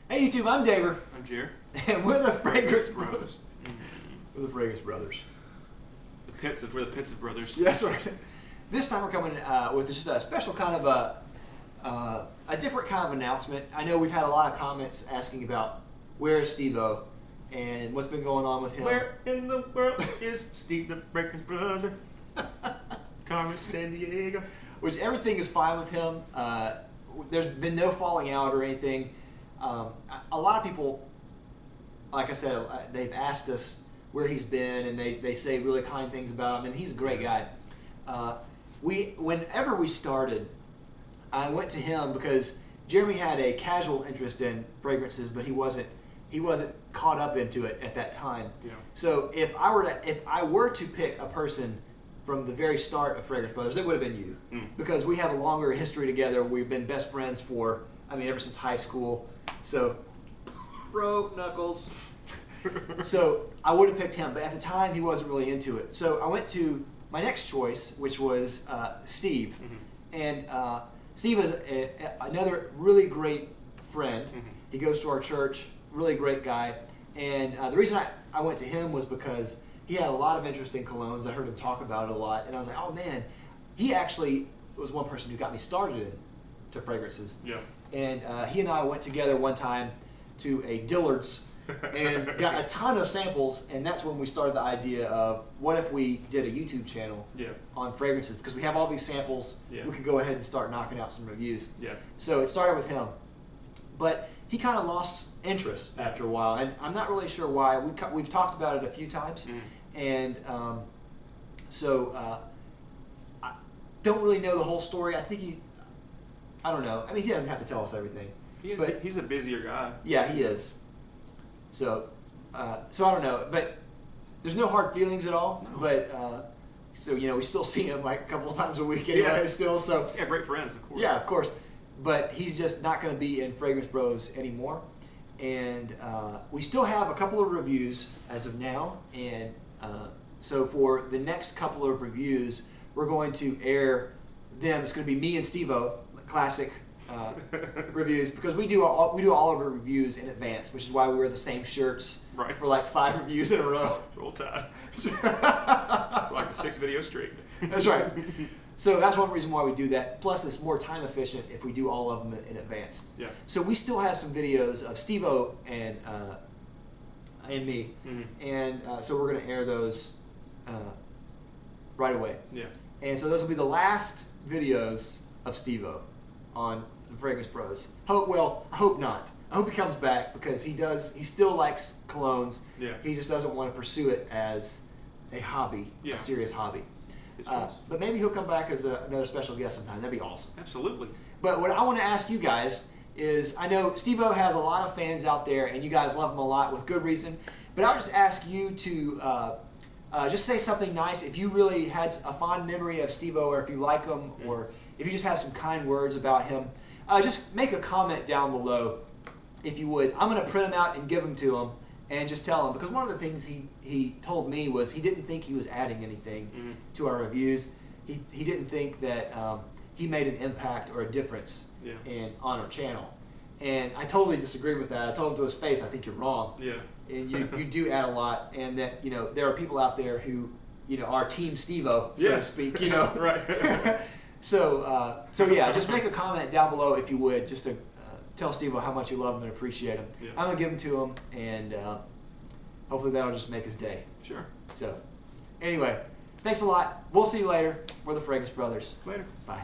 Hey YouTube, I'm Daver. I'm Jer. And we're the Fragrance Bros. We're the Fragrance Brothers. We're the Pensive Brothers. Yeah, that's right. This time we're coming with just a special kind of a different kind of announcement. I know we've had a lot of comments asking about where is Stevo and what's been going on with him. Where in the world is Steve the Fragrance Brother? Carmen San Diego. Which everything is fine with him. There's been no falling out or anything. A lot of people, like I said, they've asked us where he's been, and they say really kind things about him, and he's a great guy. Whenever we started, I went to him because Jeremy had a casual interest in fragrances, but he wasn't caught up into it at that time. Yeah. So if I were to pick a person from the very start of Fragrance Brothers, it would have been you, because we have a longer history together. We've been best friends ever since high school. So, bro, knuckles. So I would have picked him, but at the time he wasn't really into it. So I went to my next choice, which was Steve. And Steve is another really great friend. He goes to our church, really great guy. And the reason I went to him was because he had a lot of interest in colognes. I heard him talk about it a lot. And I was like, oh man, he actually was one person who got me started into fragrances. Yeah. And he and I went together one time to a Dillard's and got a ton of samples, and that's when we started the idea of what if we did a YouTube channel on fragrances, because we have all these samples. We could go ahead and start knocking out some reviews. So it started with him, but he kind of lost interest after a while, and I'm not really sure why. We've talked about it a few times, and I don't really know the whole story. I think I don't know. I mean, he doesn't have to tell us everything. But he's a busier guy. Yeah, he is. So I don't know. But there's no hard feelings at all. No. But so we still see him like a couple of times a week anyway. Still, so yeah, great friends, of course. Yeah, of course. But he's just not going to be in Fragrance Bros anymore. And we still have a couple of reviews as of now. And so for the next couple of reviews, we're going to air them. It's going to be me and Stevo. Classic reviews, because we do all of our reviews in advance, which is why we wear the same shirts for like 5 reviews in a row. Roll Tide. Like the 6-video streak. That's right. So that's one reason why we do that. Plus, it's more time efficient if we do all of them in advance. Yeah. So we still have some videos of Stevo and me, and so we're going to air those right away. Yeah. And so those will be the last videos of Stevo on the Fragrance Bros. I hope not. I hope he comes back, because he still likes colognes. Yeah. He just doesn't want to pursue it as a hobby, a serious hobby. But maybe he'll come back as another special guest sometime. That'd be awesome. Absolutely. But what I want to ask you guys is, I know Stevo has a lot of fans out there, and you guys love him a lot with good reason. But I would just ask you to just say something nice. If you really had a fond memory of Stevo, or if you like him, or if you just have some kind words about him, just make a comment down below, if you would. I'm going to print them out and give them to him, and just tell him, because one of the things he told me was he didn't think he was adding anything to our reviews. He didn't think that he made an impact or a difference on our channel. And I totally disagree with that. I told him to his face, I think you're wrong. Yeah. And you do add a lot, and that there are people out there who are Team Stevo, so to speak. Right. So yeah, just make a comment down below if you would, just to tell Stevo how much you love him and appreciate him. Yeah. I'm gonna give them to him, and hopefully that'll just make his day. Sure. So anyway, thanks a lot. We'll see you later. We're the Fragrance Brothers. Later. Bye.